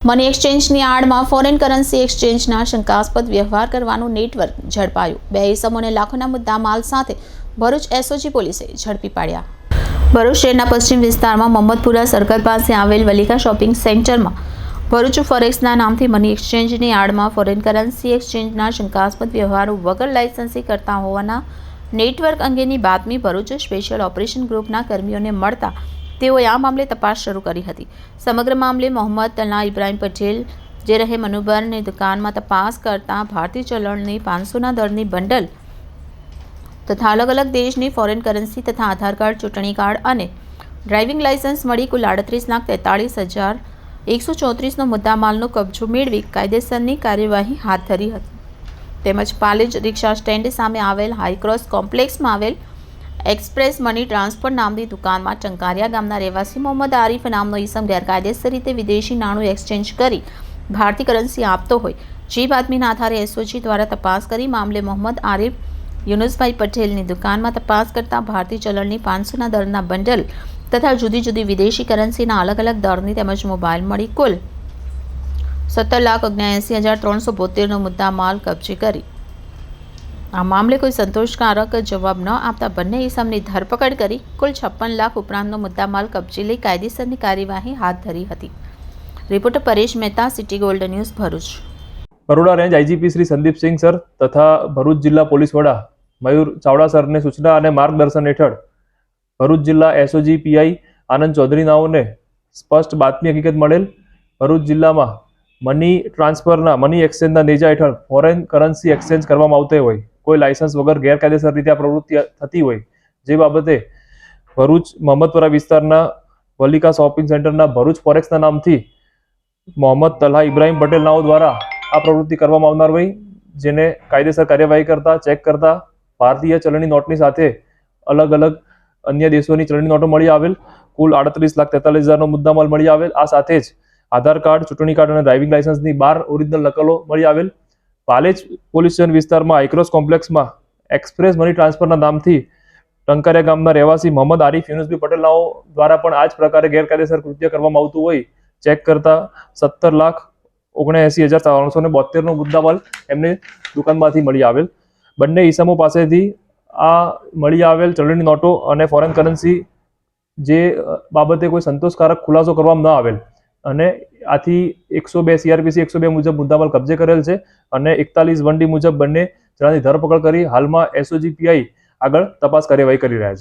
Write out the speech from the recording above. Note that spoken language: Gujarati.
મની એક્સચેન્જની આડમાં ફોરેન કરન્સી એક્સચેન્જના શંકાસ્પદ વ્યવહાર કરવાનું નેટવર્ક ઝડપાયું। 2 ઇસમોને લાખોના મુદ્દામાલ સાથે ભરૂચ એસઓજી પોલીસે ઝડપી પાડ્યા। ભરૂચ શહેરના પશ્ચિમ વિસ્તારમાં મોહમ્મદપુરા સર્કલ પાસે આવેલ વલિકા શોપિંગ સેન્ટરમાં ભરૂચ ફોરેક્સના નામથી મની એક્સચેન્જની આડમાં ફોરેન કરન્સી એક્સચેન્જના શંકાસ્પદ વ્યવહારો વગર લાયસન્સી કરતા હોવાના નેટવર્ક અંગેની બાતમી ભરૂચ સ્પેશિયલ ઓપરેશન ગ્રુપના કર્મીઓને મળતા તેઓએ આ મામલે તપાસ શરૂ કરી હતી। સમગ્ર મામલે મોહમ્મદ તલ્લા ઇબ્રાહિમ પટેલ જે રહે મનુબરની દુકાનમાં તપાસ કરતા ભારતીય ચલણની 500ના દરની બંડલ તથા અલગ અલગ દેશની ફોરેન કરન્સી તથા આધાર કાર્ડ, ચૂંટણી કાર્ડ અને ડ્રાઇવિંગ લાયસન્સ મળી કુલ 38,43,134નો મુદ્દામાલનો કબજો મેળવી કાયદેસરની કાર્યવાહી હાથ ધરી હતી। તેમજ પાલેજ રિક્ષા સ્ટેન્ડ સામે આવેલ હાઈક્રોસ કોમ્પ્લેક્સમાં આવેલ એક્સપ્રેસ મની ટ્રાન્સફર નામની દુકાનમાં ટંકારિયા ગામના રહેવાસી મોહમ્મદ આરીફ નામનો ઈસમ ગેરકાયદેસર રીતે વિદેશી નાણું એક્સચેન્જ કરી ભારતીય કરન્સી આપતો હોય જે બાતમીના આધારે એસઓજી દ્વારા તપાસ કરી મામલે મોહમ્મદ આરીફ યુનુસભાઈ પટેલની દુકાનમાં તપાસ કરતા ભારતીય ચલણની 500ના દરના બંડલ તથા જુદી જુદી વિદેશી કરન્સીના અલગ અલગ દરની તેમજ મોબાઈલ મળી કુલ 17,79,372નો મુદ્દામાલ કબજે કરી આ મામલે કોઈ સંતોષકારક જવાબ ન આપતા બંને ઇસમની ધરપકડ કરી કુલ 56 લાખ ઉપરાંતનો મુદ્દામાલ કબજે લઈ કાયદેસરની કાર્યવાહી હાથ ધરી હતી। Reporter Paresh Mehta, city gold news, Bharuch. Baroda range IGP Shri Sandipsinh sir તથા ભરૂચ જિલ્લા પોલીસ વડા મયુર ચાવડા સરની સૂચના અને માર્ગદર્શન હેઠળ ભરૂચ જિલ્લા એસઓજી પીઆઈ આનંદ ચૌધરી નાઓને સ્પષ્ટ બાતમી હકીકત મળેલ ભરૂચ જિલ્લામાં મની ટ્રાન્સફરના મની એક્સચેન્જના નેજા હેઠળ ફોરેન કરન્સી એક્સચેન્જ કરવામાં આવતી હોય, કોઈ લાયસન્સ વગર ગેરકાયદેસર રીતે આ પ્રવૃત્તિ થતી હોય, જે બાબતે ભરૂચ મોહમ્મદપુરા વિસ્તારના વલિકા શોપિંગ સેન્ટરના ભરૂચ ફોરેક્સના નામથી મોહમ્મદ તલ્લા ઇબ્રાહિમ પટેલ નાઓ દ્વારા આ પ્રવૃત્તિ કરવામાં આવનાર હોય, જેને કાયદેસર કાર્યવાહી કરતા ચેક કરતા ભારતીય ચલણની નોટની સાથે અલગ અલગ અન્ય દેશોની ચલણની નોટો મળી આવેલ કુલ 38,43,000નો મુદ્દામાલ મળી આવેલ। આ સાથે જ આધાર કાર્ડ, ચૂંટણી કાર્ડ અને ડ્રાઇવિંગ લાયસન્સની 12 ઓરિજિનલ નકલો મળી આવેલ। પાલેજ પોલીસ સ્ટેશન વિસ્તારમાં હાઈક્રોસ કોમ્પ્લેક્સમાં એક્સપ્રેસ મની ટ્રાન્સફરના નામથી ટંકારિયા ગામના રહેવાસી મોહમ્મદ આરીફ યુનુસભાઈ પટેલ નાઓ દ્વારા પણ આ જ પ્રકારે ગેરકાયદેસર કૃત્ય કરવામાં આવતું હોય ચેક કરતા 17,79,372નો મુદ્દામાલ એમને દુકાનમાંથી મળી આવેલ। બંને ઈસમો પાસેથી આ મળી આવેલ ચલણની નોટો અને ફોરેન કરન્સી જે બાબતે કોઈ સંતોષકારક ખુલાસો કરવામાં ન આવેલ અને આથી 102 CRPC 102 મુજબ મુદ્દામાલ કબજે કરેલ છે અને 41(1D) મુજબ બંને જણાની ધરપકડ કરી હાલમાં એસઓજી પીઆઈ આગળ તપાસ કાર્યવાહી કરી રહ્યા છે।